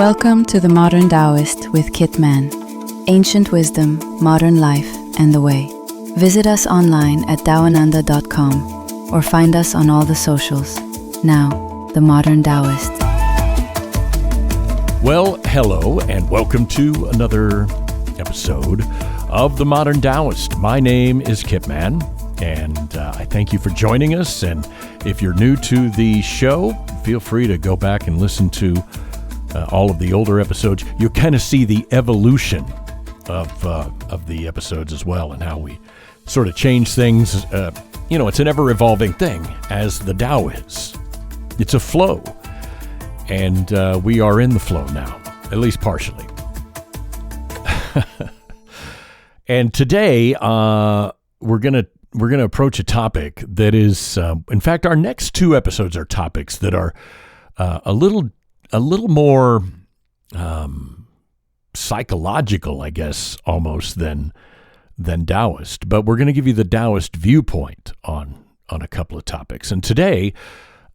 Welcome to the Modern Taoist with Kit Man. Ancient wisdom, modern life, and the way. Visit us online at taoananda.com or find us on all the socials. Now, the Modern Taoist. Well, hello, and welcome to another episode of the Modern Taoist. My name is Kit Man, and I thank you for joining us. And if you're new to the show, feel free to go back and listen to all of the older episodes. You'll kind of see the evolution of the episodes as well, and how we sort of change things. It's an ever-evolving thing, as the Tao is. It's a flow, and we are in the flow now, at least partially. And today, we're gonna approach a topic that is, in fact, our next two episodes are topics that are a little more psychological, I guess, almost than Taoist. But we're going to give you the Taoist viewpoint on a couple of topics. And today,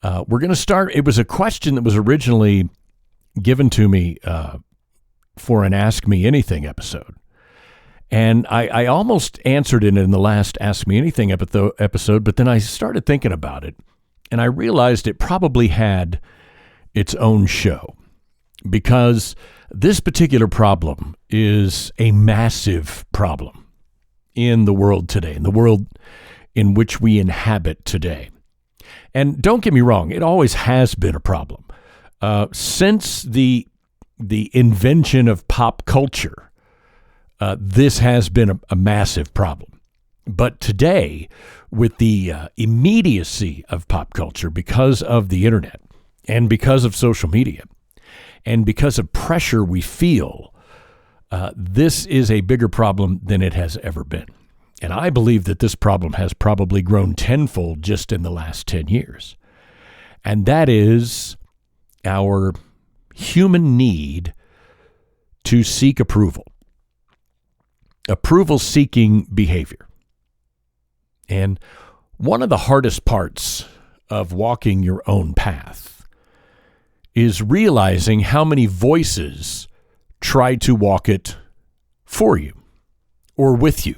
we're going to start. It was a question that was originally given to me for an Ask Me Anything episode. And I almost answered it in the last Ask Me Anything episode, but then I started thinking about it, and I realized it probably had its own show, because this particular problem is a massive problem in the world today, in the world in which we inhabit today. And don't get me wrong, it always has been a problem. Since the invention of pop culture, this has been a massive problem. But today, with the immediacy of pop culture, because of the internet, and because of social media, and because of pressure we feel, this is a bigger problem than it has ever been. And I believe that this problem has probably grown tenfold just in the last 10 years. And that is our human need to seek approval. Approval-seeking behavior. And one of the hardest parts of walking your own path is realizing how many voices try to walk it for you or with you.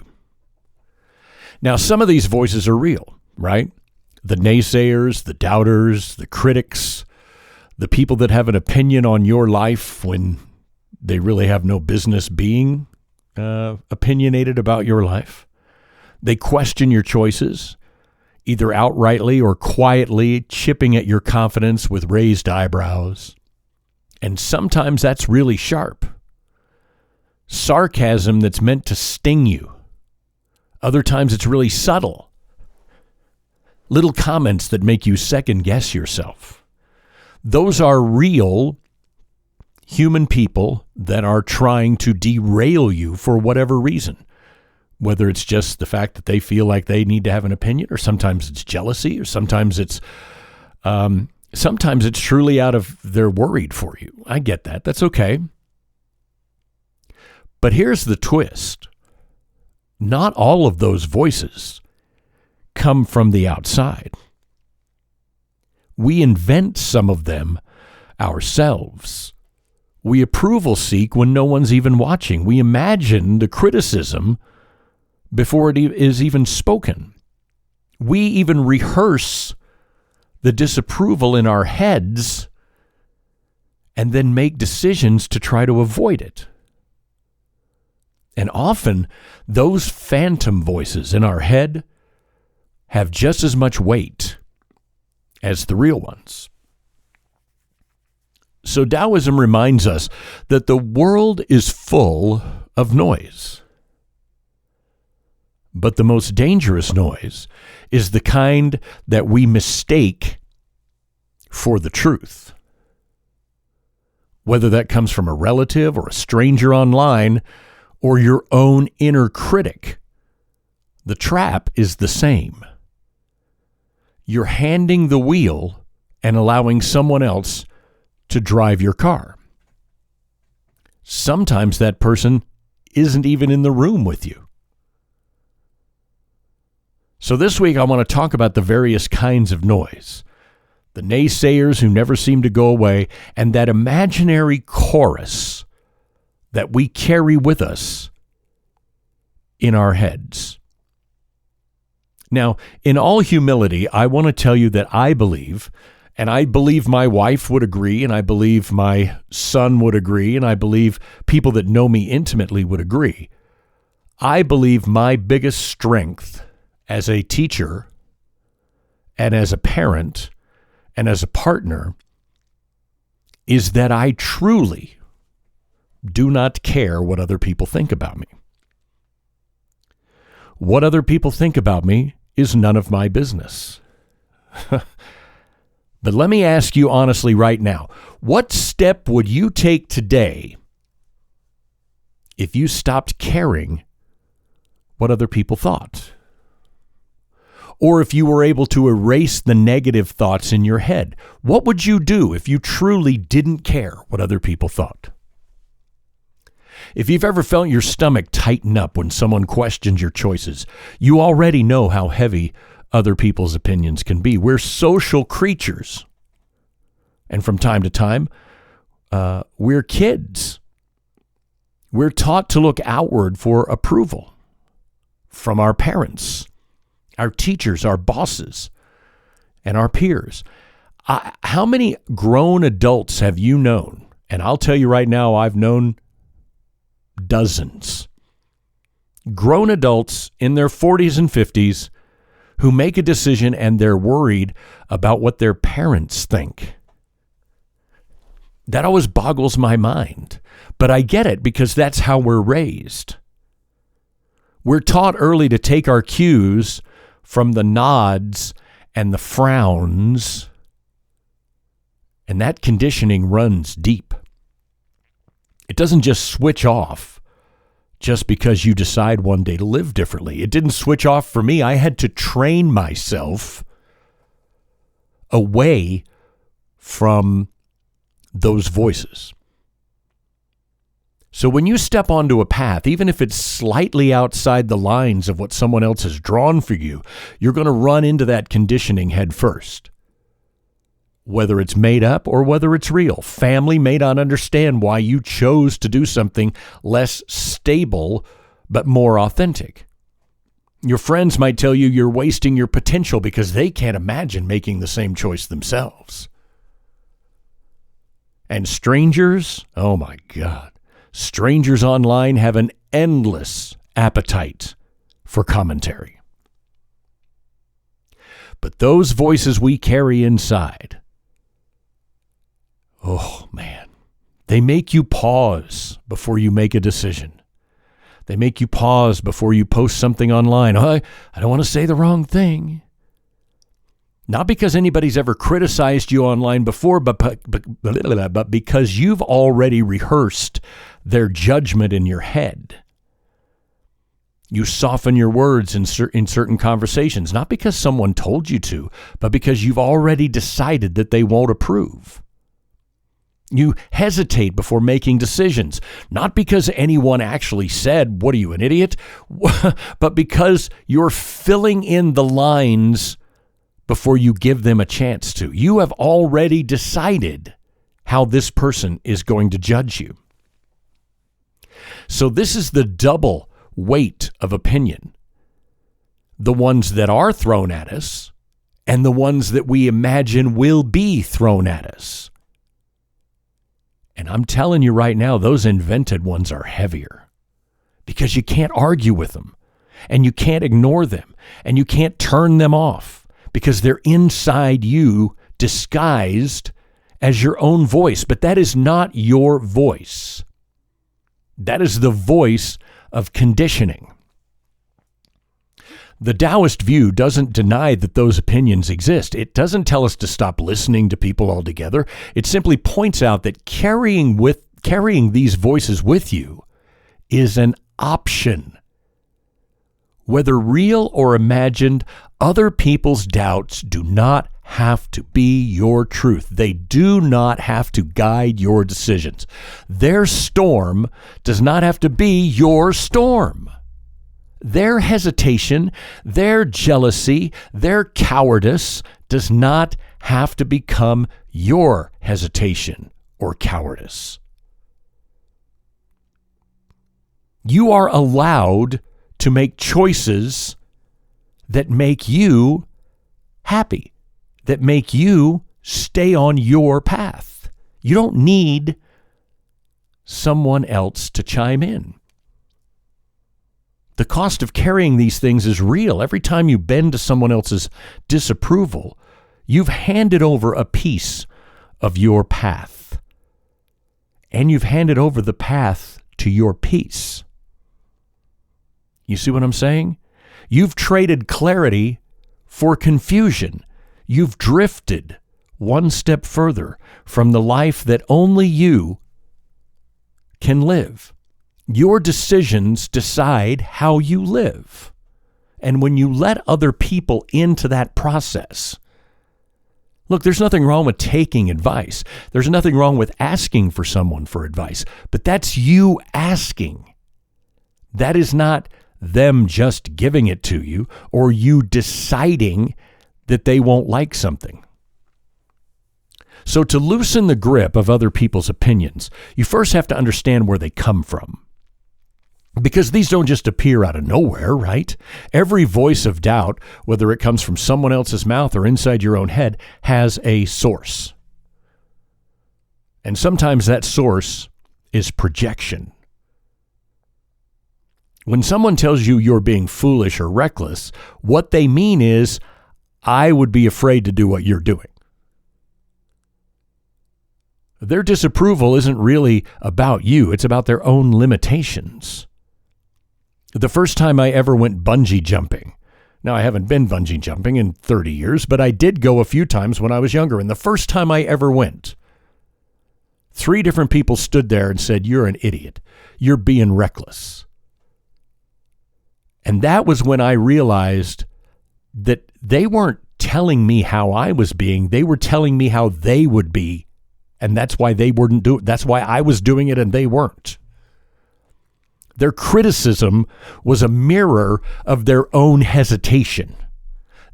Now, some of these voices are real, right? The naysayers, the doubters, the critics, the people that have an opinion on your life when they really have no business being opinionated about your life. They question your choices, either outrightly or quietly, chipping at your confidence with raised eyebrows. And sometimes that's really sharp. Sarcasm that's meant to sting you. Other times it's really subtle. Little comments that make you second guess yourself. Those are real human people that are trying to derail you for whatever reason. Whether it's just the fact that they feel like they need to have an opinion, or sometimes it's jealousy, or sometimes it's truly out of they're worried for you. I get that. That's okay. But here's the twist. Not all of those voices come from the outside. We invent some of them ourselves. We approval seek when no one's even watching. We imagine the criticism before it is even spoken. We even rehearse the disapproval in our heads and then make decisions to try to avoid it. And often, those phantom voices in our head have just as much weight as the real ones. So Taoism reminds us that the world is full of noise. But the most dangerous noise is the kind that we mistake for the truth. Whether that comes from a relative or a stranger online or your own inner critic, the trap is the same. You're handing the wheel and allowing someone else to drive your car. Sometimes that person isn't even in the room with you. So this week I want to talk about the various kinds of noise the naysayers who never seem to go away, and that imaginary chorus that we carry with us in our heads. Now, in all humility, I want to tell you that I believe, and I believe my wife would agree, and I believe my son would agree, and I believe people that know me intimately would agree. I believe my biggest strength as a teacher and as a parent and as a partner is that I truly do not care what other people think about me. What other people think about me is none of my business. But let me ask you honestly right now, what step would you take today if you stopped caring what other people thought? Or if you were able to erase the negative thoughts in your head, what would you do if you truly didn't care what other people thought? If you've ever felt your stomach tighten up when someone questions your choices, you already know how heavy other people's opinions can be. We're social creatures. And from time to time, we're kids. We're taught to look outward for approval from our parents, our teachers, our bosses, and our peers. How many grown adults have you known? And I'll tell you right now, I've known dozens. Grown adults in their 40s and 50s who make a decision and they're worried about what their parents think. That always boggles my mind. But I get it because that's how we're raised. We're taught early to take our cues from the nods and the frowns, and that conditioning runs deep. It doesn't just switch off just because you decide one day to live differently. It didn't switch off for me. I had to train myself away from those voices. So when you step onto a path, even if it's slightly outside the lines of what someone else has drawn for you, you're going to run into that conditioning head first. Whether it's made up or whether it's real. Family may not understand why you chose to do something less stable but more authentic. Your friends might tell you you're wasting your potential because they can't imagine making the same choice themselves. And strangers, oh my God, strangers online have an endless appetite for commentary. But those voices we carry inside, oh man, they make you pause before you make a decision. They make you pause before you post something online. I don't want to say the wrong thing. Not because anybody's ever criticized you online before, but because you've already rehearsed their judgment in your head. You soften your words in certain conversations, not because someone told you to, but because you've already decided that they won't approve. You hesitate before making decisions, not because anyone actually said, "What are you, an idiot?" but because you're filling in the lines before you give them a chance to. You have already decided how this person is going to judge you. So this is the double weight of opinion. The ones that are thrown at us and the ones that we imagine will be thrown at us. And I'm telling you right now, those invented ones are heavier because you can't argue with them and you can't ignore them and you can't turn them off because they're inside you disguised as your own voice. But that is not your voice. That is the voice of conditioning. The Taoist view doesn't deny that those opinions exist. It doesn't tell us to stop listening to people altogether. It simply points out that carrying these voices with you is an option. Whether real or imagined, other people's doubts do not have to be your truth. They do not have to guide your decisions. Their storm does not have to be your storm. Their hesitation, their jealousy, their cowardice does not have to become your hesitation or cowardice. You are allowed to make choices that make you happy, that make you stay on your path. You don't need someone else to chime in. The cost of carrying these things is real. Every time you bend to someone else's disapproval, you've handed over a piece of your path. And you've handed over the path to your peace. You see what I'm saying? You've traded clarity for confusion. You've drifted one step further from the life that only you can live. Your decisions decide how you live. And when you let other people into that process, look, there's nothing wrong with taking advice. There's nothing wrong with asking for someone for advice. But that's you asking. That is not them just giving it to you or you deciding that they won't like something. So to loosen the grip of other people's opinions, you first have to understand where they come from. Because these don't just appear out of nowhere, right? Every voice of doubt, whether it comes from someone else's mouth or inside your own head, has a source. And sometimes that source is projection. When someone tells you you're being foolish or reckless, what they mean is, I would be afraid to do what you're doing. Their disapproval isn't really about you. It's about their own limitations. The first time I ever went bungee jumping, now I haven't been bungee jumping in 30 years, but I did go a few times when I was younger. And the first time I ever went, 3 different people stood there and said, you're an idiot. You're being reckless. And that was when I realized that they weren't telling me how I was being. They were telling me how they would be. And that's why they wouldn't do it. That's why I was doing it and they weren't. Their criticism was a mirror of their own hesitation.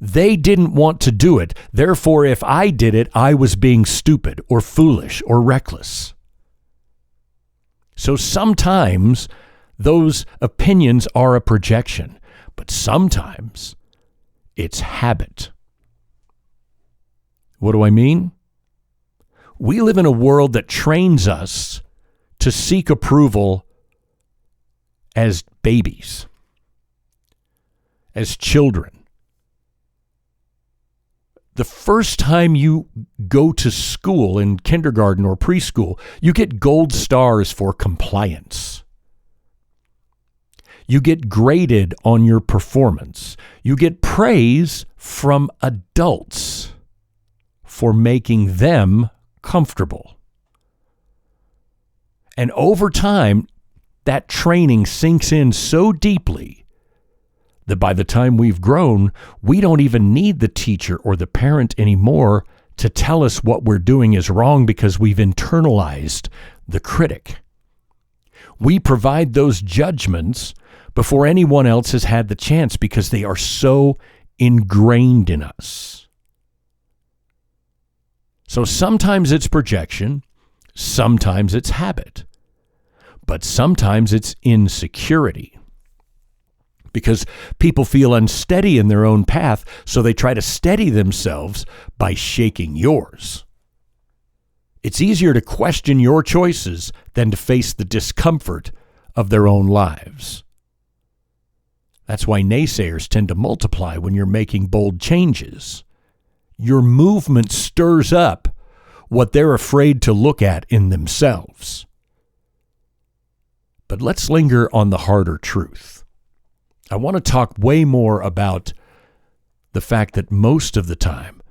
They didn't want to do it. Therefore, if I did it, I was being stupid or foolish or reckless. So sometimes those opinions are a projection, but sometimes it's habit. What do I mean? We live in a world that trains us to seek approval as babies, as children. The first time you go to school in kindergarten or preschool, you get gold stars for compliance. You get graded on your performance. You get praise from adults for making them comfortable. And over time, that training sinks in so deeply that by the time we've grown, we don't even need the teacher or the parent anymore to tell us what we're doing is wrong because we've internalized the critic. We provide those judgments before anyone else has had the chance because they are so ingrained in us. So sometimes it's projection, sometimes it's habit. But sometimes it's insecurity because people feel unsteady in their own path, so they try to steady themselves by shaking yours. It's easier to question your choices than to face the discomfort of their own lives. That's why naysayers tend to multiply when you're making bold changes. Your movement stirs up what they're afraid to look at in themselves. But let's linger on the harder truth. I want to talk way more about the fact that most of the time,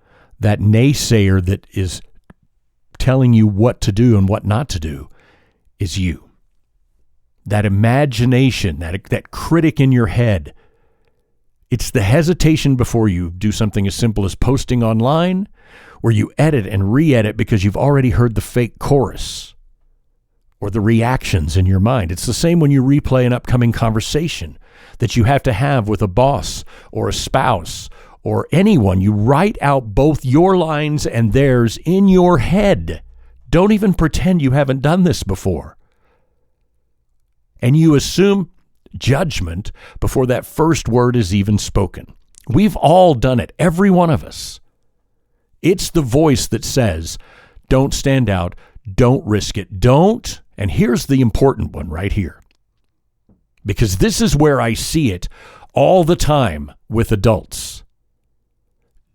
that naysayer that is telling you what to do and what not to do is you. That imagination, that critic in your head, it's the hesitation before you do something as simple as posting online, where you edit and re-edit because you've already heard the fake chorus or the reactions in your mind. It's the same when you replay an upcoming conversation that you have to have with a boss or a spouse or anyone. You write out both your lines and theirs in your head. Don't even pretend you haven't done this before. And you assume judgment before that first word is even spoken. We've all done it, every one of us. It's the voice that says, don't stand out, don't risk it, don't. And here's the important one right here, because this is where I see it all the time with adults.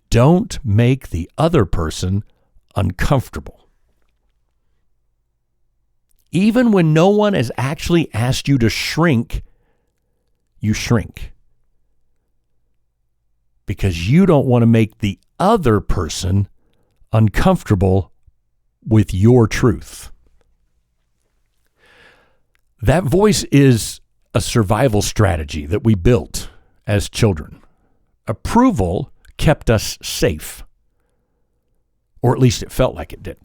Don't make the other person uncomfortable. Even when no one has actually asked you to shrink, you shrink. Because you don't want to make the other person uncomfortable with your truth. That voice is a survival strategy that we built as children. Approval kept us safe, or at least it felt like it did.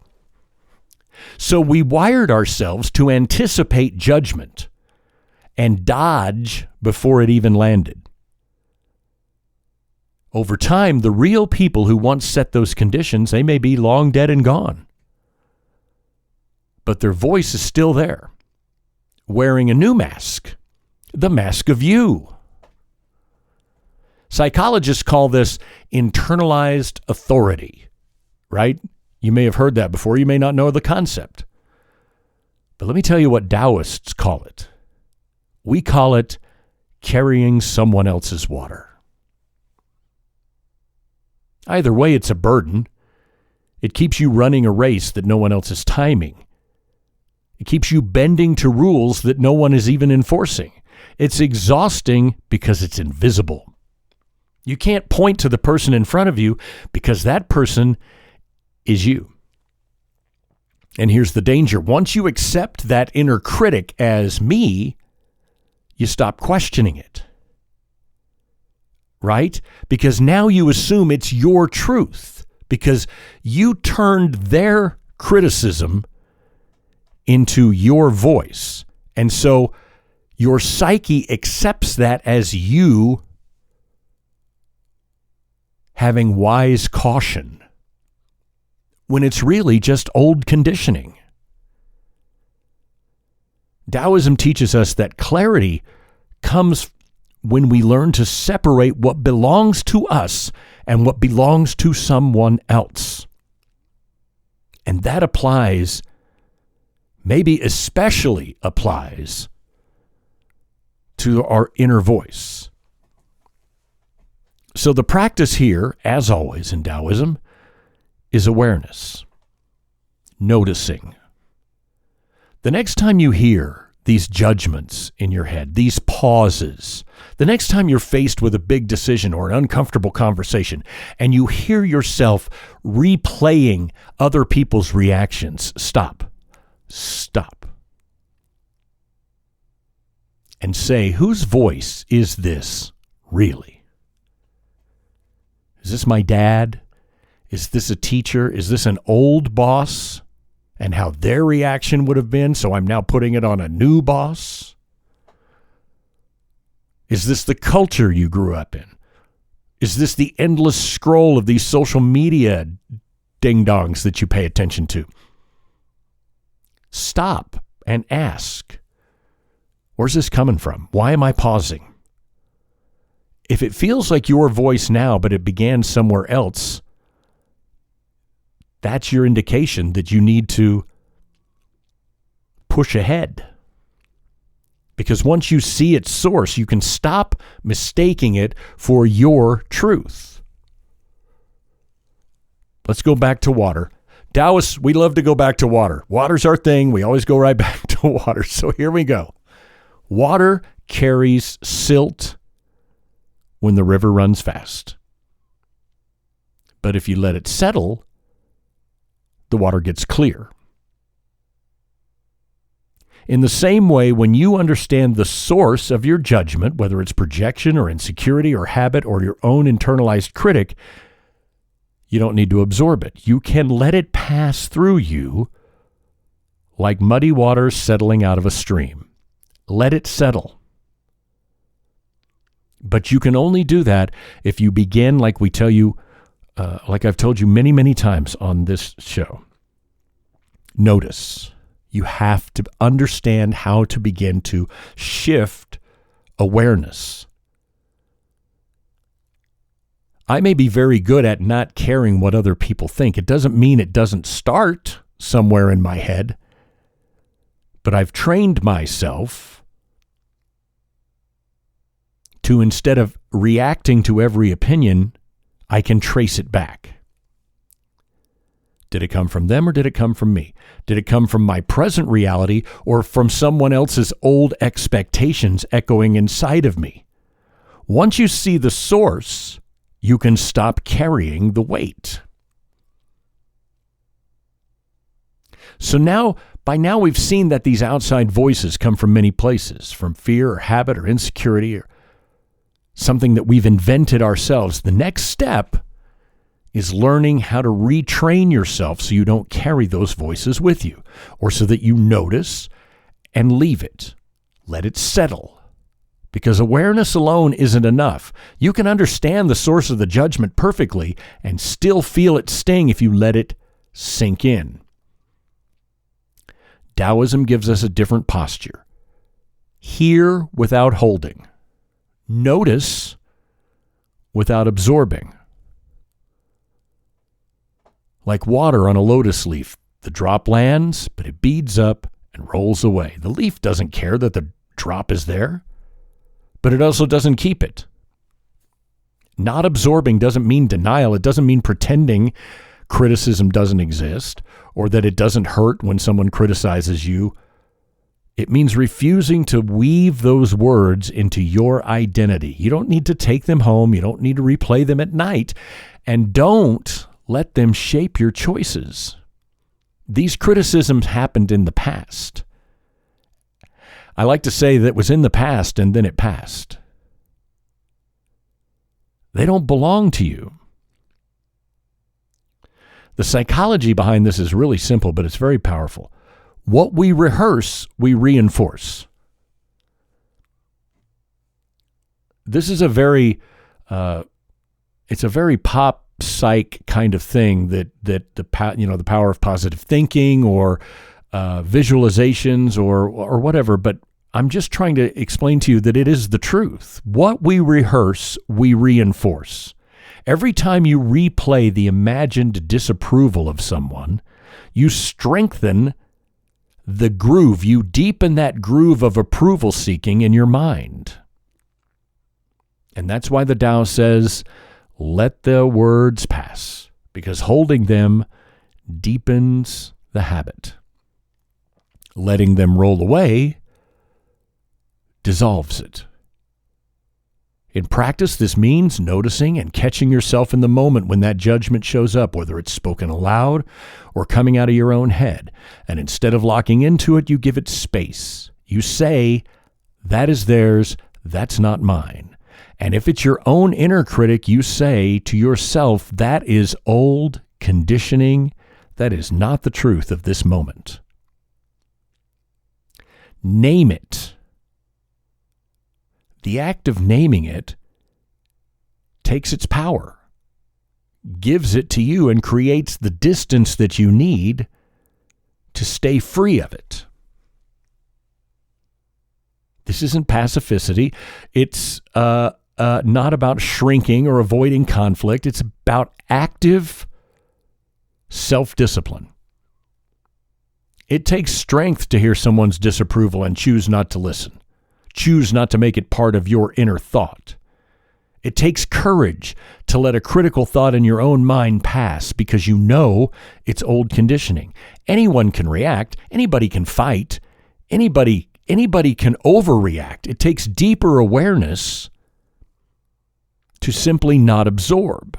So we wired ourselves to anticipate judgment and dodge before it even landed. Over time, the real people who once set those conditions, they may be long dead and gone. But their voice is still there, wearing a new mask, the mask of you. Psychologists call this internalized authority, right? You may have heard that before. You may not know the concept. But let me tell you what Taoists call it. We call it carrying someone else's water. Either way, it's a burden. It keeps you running a race that no one else is timing. It keeps you bending to rules that no one is even enforcing. It's exhausting because it's invisible. You can't point to the person in front of you because that person is you. And here's the danger. Once you accept that inner critic as me, you stop questioning it. Right? Because now you assume it's your truth because you turned their criticism into your voice. And so your psyche accepts that as you having wise caution, when it's really just old conditioning. Taoism teaches us that clarity comes when we learn to separate what belongs to us and what belongs to someone else. And that applies, maybe especially applies, to our inner voice. So the practice here, as always in Taoism, is awareness, noticing. The next time you hear these judgments in your head, these pauses, the next time you're faced with a big decision or an uncomfortable conversation, and you hear yourself replaying other people's reactions, stop. And say, whose voice is this really? Is this my dad? Is this a teacher? Is this an old boss? And how their reaction would have been, so I'm now putting it on a new boss? Is this the culture you grew up in? Is this the endless scroll of these social media ding-dongs that you pay attention to? Stop and ask, where's this coming from? Why am I pausing? If it feels like your voice now, but it began somewhere else, that's your indication that you need to push ahead. Because once you see its source, you can stop mistaking it for your truth. Let's go back to water. Taoists, we love to go back to water. Water's our thing. We always go right back to water. So here we go. Water carries silt when the river runs fast. But if you let it settle, the water gets clear. In the same way, when you understand the source of your judgment, whether it's projection or insecurity or habit or your own internalized critic, you don't need to absorb it. You can let it pass through you like muddy water settling out of a stream. Let it settle. But you can only do that if you begin, like we tell you, like I've told you many, many times on this show. Notice. You have to understand how to begin to shift awareness. I may be very good at not caring what other people think. It doesn't mean it doesn't start somewhere in my head. But I've trained myself to, instead of reacting to every opinion, I can trace it back. Did it come from them or did it come from me? Did it come from my present reality or from someone else's old expectations echoing inside of me? Once you see the source, you can stop carrying the weight. So by now we've seen that these outside voices come from many places, from fear or habit or insecurity or something that we've invented ourselves. The next step is learning how to retrain yourself so you don't carry those voices with you, or so that you notice and leave it. Let it settle. Because awareness alone isn't enough. You can understand the source of the judgment perfectly and still feel it sting if you let it sink in. Taoism gives us a different posture. Hear without holding. Notice without absorbing. Like water on a lotus leaf, the drop lands, but it beads up and rolls away. The leaf doesn't care that the drop is there, but it also doesn't keep it. Not absorbing doesn't mean denial. It doesn't mean pretending criticism doesn't exist or that it doesn't hurt when someone criticizes you. It means refusing to weave those words into your identity. You don't need to take them home. You don't need to replay them at night. And don't let them shape your choices. These criticisms happened in the past. I like to say that it was in the past and then it passed. They don't belong to you. The psychology behind this is really simple, but it's very powerful. What we rehearse, we reinforce. This is a very pop psych kind of thing that the power of positive thinking or visualizations or whatever. But I'm just trying to explain to you that it is the truth. What we rehearse, we reinforce. Every time you replay the imagined disapproval of someone, you strengthen the groove. You deepen that groove of approval seeking in your mind. And that's why the Tao says, let the words pass, because holding them deepens the habit. Letting them roll away dissolves it. In practice, this means noticing and catching yourself in the moment when that judgment shows up, whether it's spoken aloud or coming out of your own head. And instead of locking into it, you give it space. You say, that is theirs, that's not mine. And if it's your own inner critic, you say to yourself, that is old conditioning, that is not the truth of this moment. Name it. The act of naming it takes its power, gives it to you, and creates the distance that you need to stay free of it. This isn't pacificity. It's not about shrinking or avoiding conflict. It's about active self-discipline. It takes strength to hear someone's disapproval and choose not to listen. Choose not to make it part of your inner thought. It takes courage to let a critical thought in your own mind pass because you know it's old conditioning. Anyone can react. Anybody can fight. Anybody can overreact. It takes deeper awareness to simply not absorb.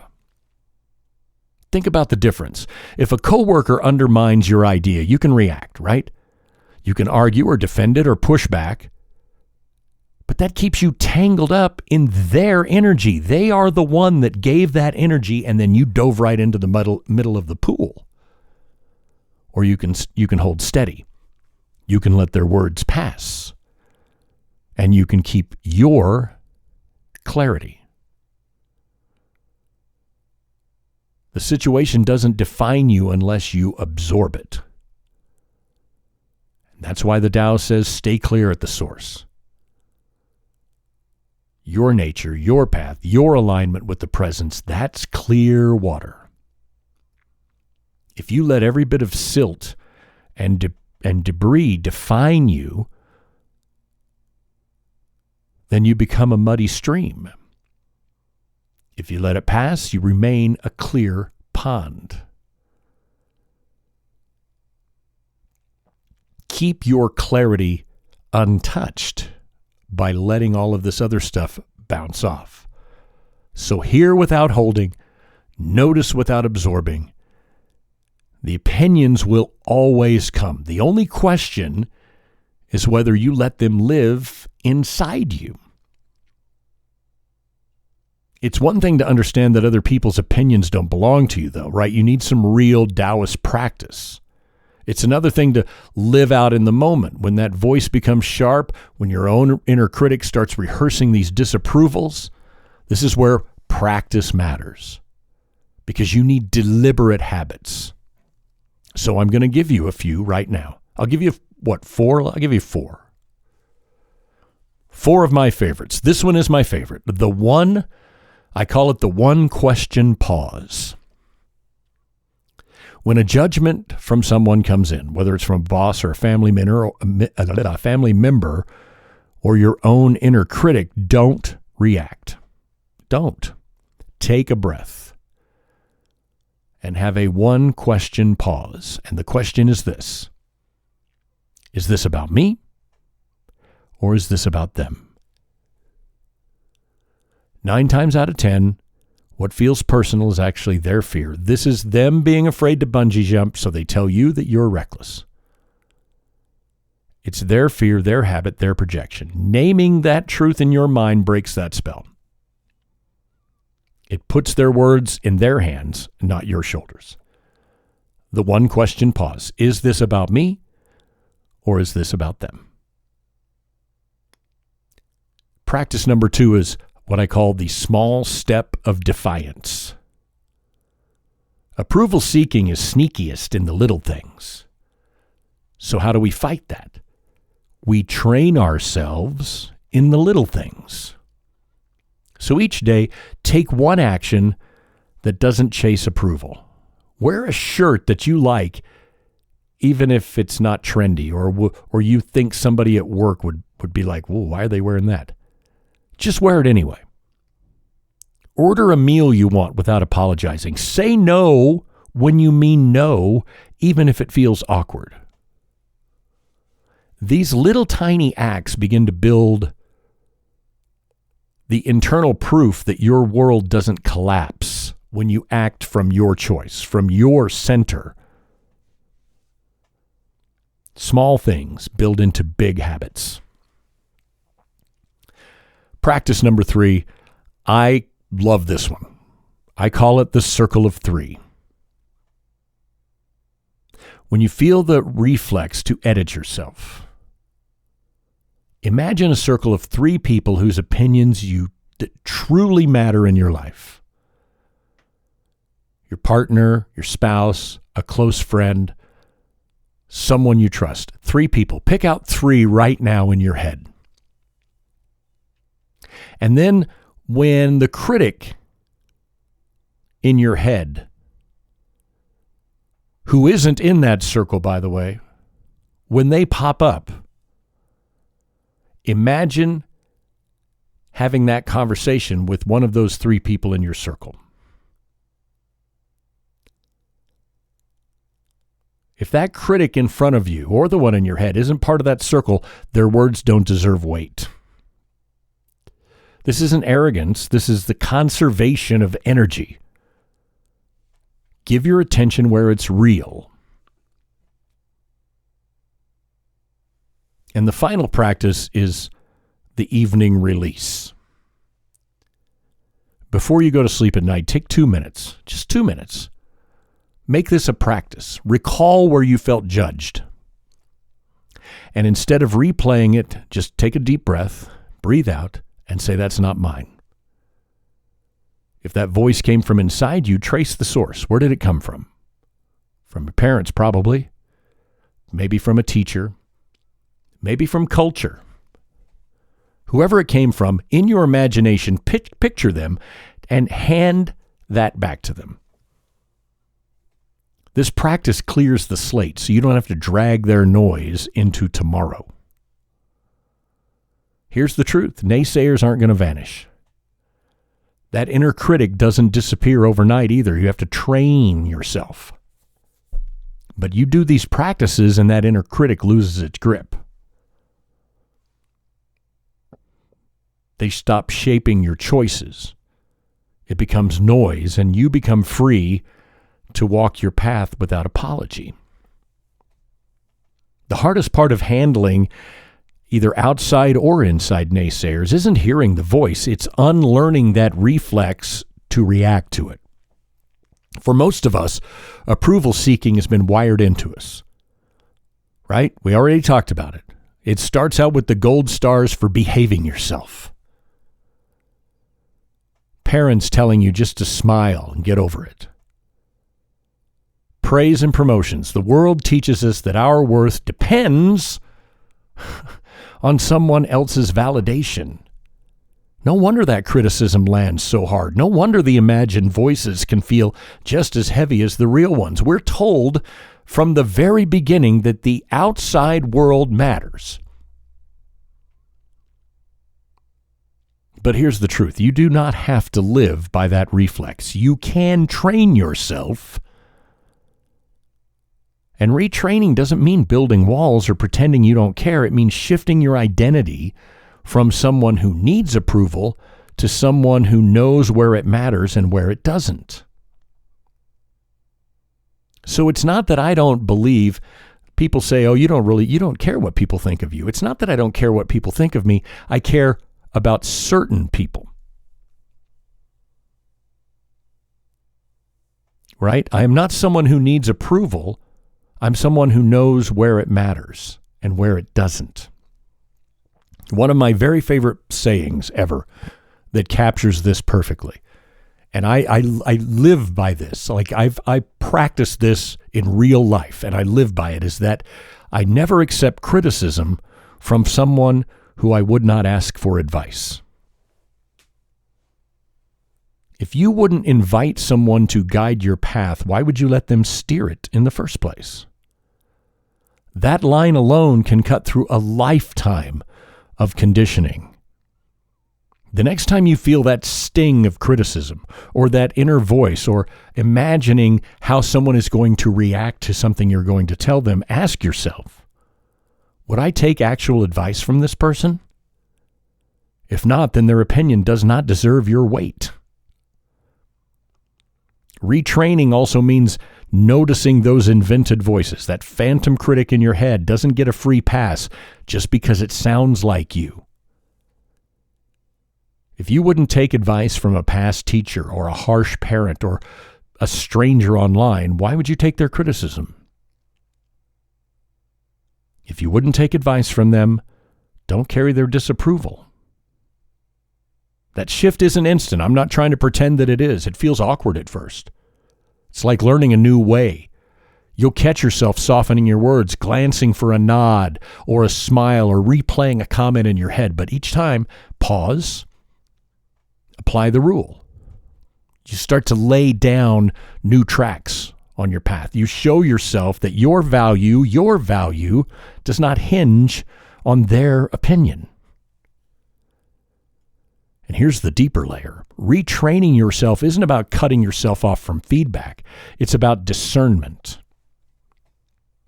Think about the difference. If a coworker undermines your idea, you can react, right? You can argue or defend it or push back. But that keeps you tangled up in their energy. They are the one that gave that energy, and then you dove right into the middle of the pool. Or you can hold steady. You can let their words pass. And you can keep your clarity. The situation doesn't define you unless you absorb it. That's why the Tao says stay clear at the source. Your nature, your path, your alignment with the presence, that's clear water. If you let every bit of silt and debris define you, then you become a muddy stream. If you let it pass, you remain a clear pond. Keep your clarity untouched by letting all of this other stuff bounce off. So hear without holding, notice without absorbing. The opinions will always come. The only question is whether you let them live inside you. It's one thing to understand that other people's opinions don't belong to you, though, right? You need some real Taoist practice. It's another thing to live out in the moment. When that voice becomes sharp, when your own inner critic starts rehearsing these disapprovals, this is where practice matters, because you need deliberate habits. So I'm going to give you a few right now. I'll give you, four? I'll give you four. Four of my favorites. This one is my favorite. I call it the one question pause. When a judgment from someone comes in, whether it's from a boss or a family member or your own inner critic, don't react. Don't. Take a breath and have a one question pause. And the question is this: is this about me or is this about them? 9 times out of 10, what feels personal is actually their fear. This is them being afraid to bungee jump, so they tell you that you're reckless. It's their fear, their habit, their projection. Naming that truth in your mind breaks that spell. It puts their words in their hands, not your shoulders. The one question pause. Is this about me or is this about them? Practice number 2 is what I call the small step of defiance. Approval seeking is sneakiest in the little things. So how do we fight that? We train ourselves in the little things. So each day, take one action that doesn't chase approval. Wear a shirt that you like, even if it's not trendy, or you think somebody at work would be like, whoa, why are they wearing that? Just wear it anyway. Order a meal you want without apologizing. Say no when you mean no, even if it feels awkward. These little tiny acts begin to build the internal proof that your world doesn't collapse when you act from your choice, from your center. Small things build into big habits. Practice number 3, I love this one. I call it the circle of 3. When you feel the reflex to edit yourself, imagine a circle of 3 people whose opinions that truly matter in your life. Your partner, your spouse, a close friend, someone you trust. 3 people. Pick out 3 right now in your head. And then when the critic in your head, who isn't in that circle, by the way, when they pop up, imagine having that conversation with one of those 3 people in your circle. If that critic in front of you or the one in your head isn't part of that circle, their words don't deserve weight. This isn't arrogance. This is the conservation of energy. Give your attention where it's real. And the final practice is the evening release. Before you go to sleep at night, take 2 minutes, just 2 minutes. Make this a practice. Recall where you felt judged. And instead of replaying it, just take a deep breath, breathe out, and say, that's not mine. If that voice came from inside you, trace the source. Where did it come from? From your parents, probably. Maybe from a teacher. Maybe from culture. Whoever it came from, in your imagination, picture them and hand that back to them. This practice clears the slate so you don't have to drag their noise into tomorrow. Here's the truth. Naysayers aren't going to vanish. That inner critic doesn't disappear overnight either. You have to train yourself. But you do these practices and that inner critic loses its grip. They stop shaping your choices. It becomes noise, and you become free to walk your path without apology. The hardest part of handling either outside or inside naysayers isn't hearing the voice, it's unlearning that reflex to react to it. For most of us, approval seeking has been wired into us. Right? We already talked about it. It starts out with the gold stars for behaving yourself. Parents telling you just to smile and get over it. Praise and promotions. The world teaches us that our worth depends on someone else's validation. No wonder that criticism lands so hard. No wonder the imagined voices can feel just as heavy as the real ones. We're told from the very beginning that the outside world matters. But here's the truth. You do not have to live by that reflex. You can train yourself. And retraining doesn't mean building walls or pretending you don't care. It means shifting your identity from someone who needs approval to someone who knows where it matters and where it doesn't. So it's not that I don't believe. People say, oh, you don't care what people think of you. It's not that I don't care what people think of me. I care about certain people. Right? I am not someone who needs approval. I'm someone who knows where it matters and where it doesn't. One of my very favorite sayings ever that captures this perfectly, and I live by this. Like I practice this in real life, and I live by it. Is that I never accept criticism from someone who I would not ask for advice. If you wouldn't invite someone to guide your path, why would you let them steer it in the first place? That line alone can cut through a lifetime of conditioning. The next time you feel that sting of criticism or that inner voice or imagining how someone is going to react to something you're going to tell them, ask yourself, would I take actual advice from this person? If not, then their opinion does not deserve your weight. Retraining also means noticing those invented voices. That phantom critic in your head doesn't get a free pass just because it sounds like you. If you wouldn't take advice from a past teacher or a harsh parent or a stranger online, why would you take their criticism? If you wouldn't take advice from them, don't carry their disapproval. That shift isn't instant. I'm not trying to pretend that it is. It feels awkward at first. It's like learning a new way. You'll catch yourself softening your words, glancing for a nod or a smile or replaying a comment in your head. But each time, pause, apply the rule. You start to lay down new tracks on your path. You show yourself that your value does not hinge on their opinion. And here's the deeper layer. Retraining yourself isn't about cutting yourself off from feedback. It's about discernment.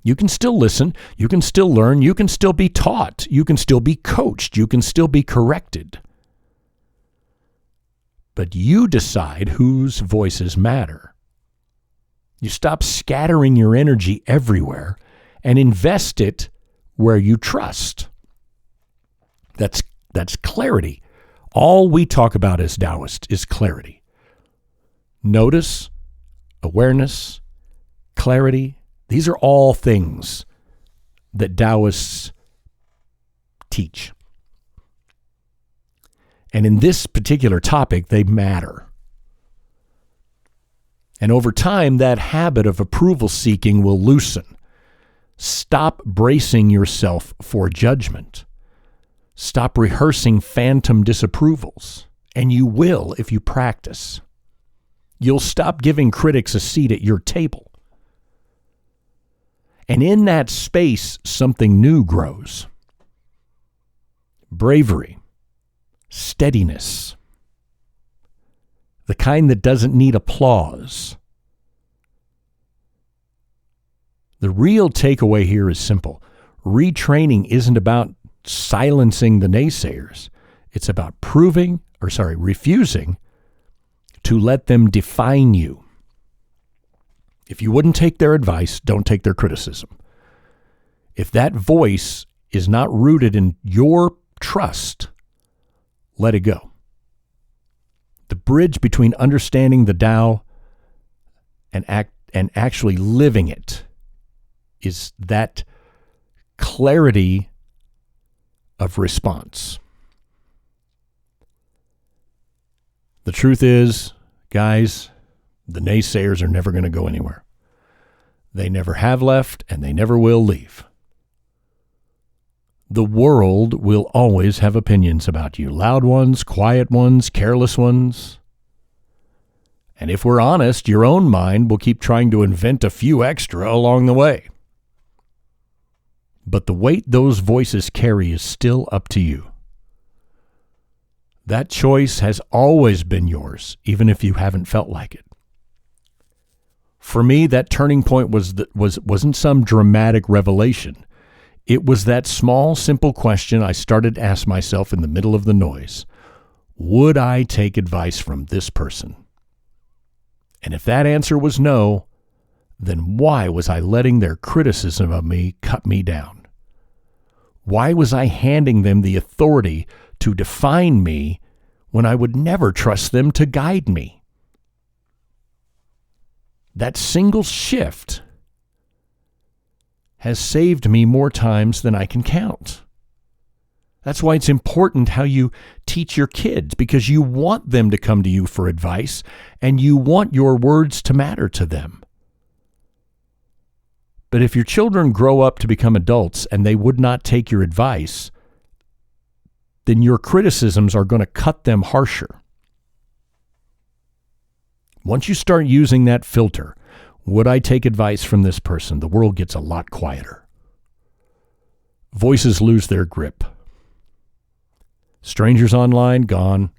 You can still listen. You can still learn. You can still be taught. You can still be coached. You can still be corrected. But you decide whose voices matter. You stop scattering your energy everywhere and invest it where you trust. That's clarity. All we talk about as Taoist is clarity. Notice, awareness, clarity. These are all things that Taoists teach. And in this particular topic, they matter. And over time, that habit of approval seeking will loosen. Stop bracing yourself for judgment. Stop rehearsing phantom disapprovals. And you will if you practice. You'll stop giving critics a seat at your table. And in that space, something new grows. Bravery, steadiness, the kind that doesn't need applause. The real takeaway here is simple. Retraining isn't about silencing the naysayers. It's about refusing to let them define you. If you wouldn't take their advice, don't take their criticism. If that voice is not rooted in your trust, let it go. The bridge between understanding the Tao and actually living it is that clarity of response. The truth is, guys, the naysayers are never going to go anywhere. They never have left, and they never will leave. The world will always have opinions about you. Loud ones, quiet ones, careless ones. And if we're honest, your own mind will keep trying to invent a few extra along the way. But the weight those voices carry is still up to you. That choice has always been yours, even if you haven't felt like it. For me, that turning point wasn't some dramatic revelation. It was that small, simple question I started to ask myself in the middle of the noise. Would I take advice from this person? And if that answer was no, then why was I letting their criticism of me cut me down? Why was I handing them the authority to define me when I would never trust them to guide me? That single shift has saved me more times than I can count. That's why it's important how you teach your kids, because you want them to come to you for advice and you want your words to matter to them. But if your children grow up to become adults and they would not take your advice, then your criticisms are going to cut them harsher. Once you start using that filter, would I take advice from this person? The world gets a lot quieter. Voices lose their grip. Strangers online, gone.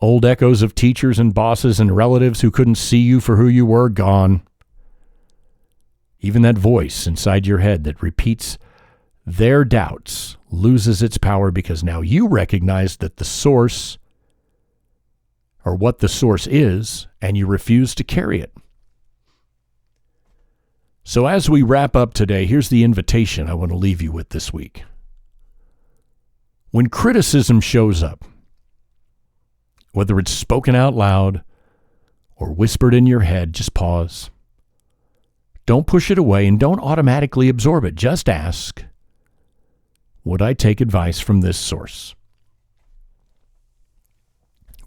Old echoes of teachers and bosses and relatives who couldn't see you for who you were, gone. Even that voice inside your head that repeats their doubts loses its power because now you recognize that the source, or what the source is, and you refuse to carry it. So as we wrap up today, here's the invitation I want to leave you with this week. When criticism shows up, whether it's spoken out loud or whispered in your head, just pause. Don't push it away and don't automatically absorb it. Just ask, would I take advice from this source?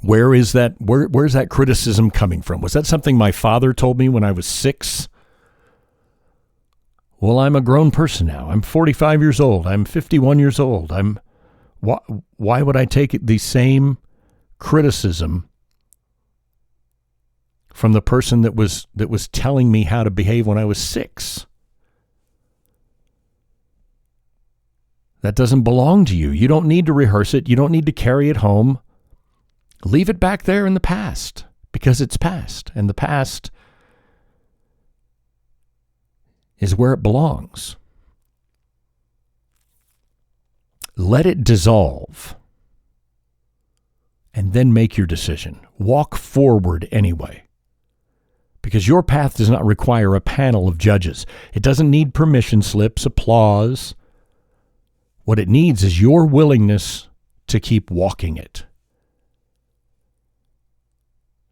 Where's that criticism coming from? Was that something my father told me when I was 6? Well, I'm a grown person now. I'm 45 years old. I'm 51 years old. Why would I take the same criticism from the person that was telling me how to behave when I was 6? That doesn't belong to you. You don't need to rehearse it. You don't need to carry it home. Leave it back there in the past, because it's past, and the past is where it belongs. Let it dissolve, and then make your decision. Walk forward anyway, because your path does not require a panel of judges. It doesn't need permission slips, applause. What it needs is your willingness to keep walking it.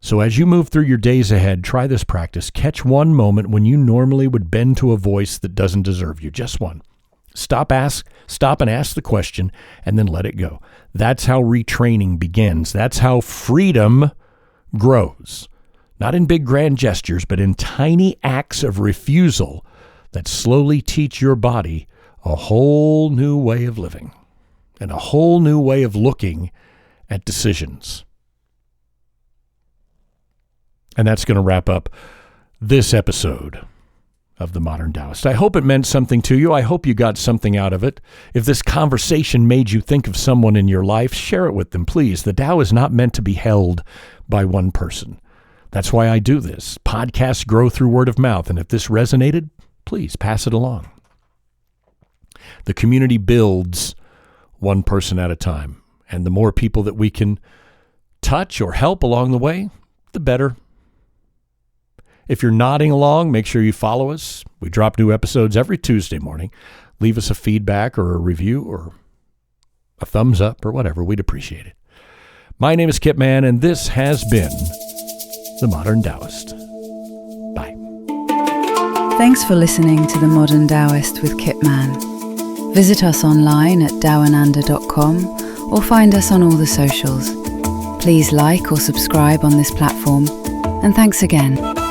So as you move through your days ahead, try this practice. Catch one moment when you normally would bend to a voice that doesn't deserve you. Just one. Stop and ask the question, and then let it go. That's how retraining begins. That's how freedom grows. Not in big grand gestures, but in tiny acts of refusal that slowly teach your body a whole new way of living and a whole new way of looking at decisions. And that's going to wrap up this episode of the Modern Taoist. I hope it meant something to you. I hope you got something out of it. If this conversation made you think of someone in your life, share it with them, please. The Tao is not meant to be held by one person. That's why I do this. Podcasts grow through word of mouth, and if this resonated, please pass it along. The community builds one person at a time, and the more people that we can touch or help along the way, the better. If you're nodding along, make sure you follow us. We drop new episodes every Tuesday morning. Leave us a feedback or a review or a thumbs up or whatever. We'd appreciate it. My name is Kip Mann, and this has been The Modern Taoist. Bye. Thanks for listening to The Modern Taoist with Kip Mann. Visit us online at dawananda.com or find us on all the socials. Please like or subscribe on this platform, and thanks again.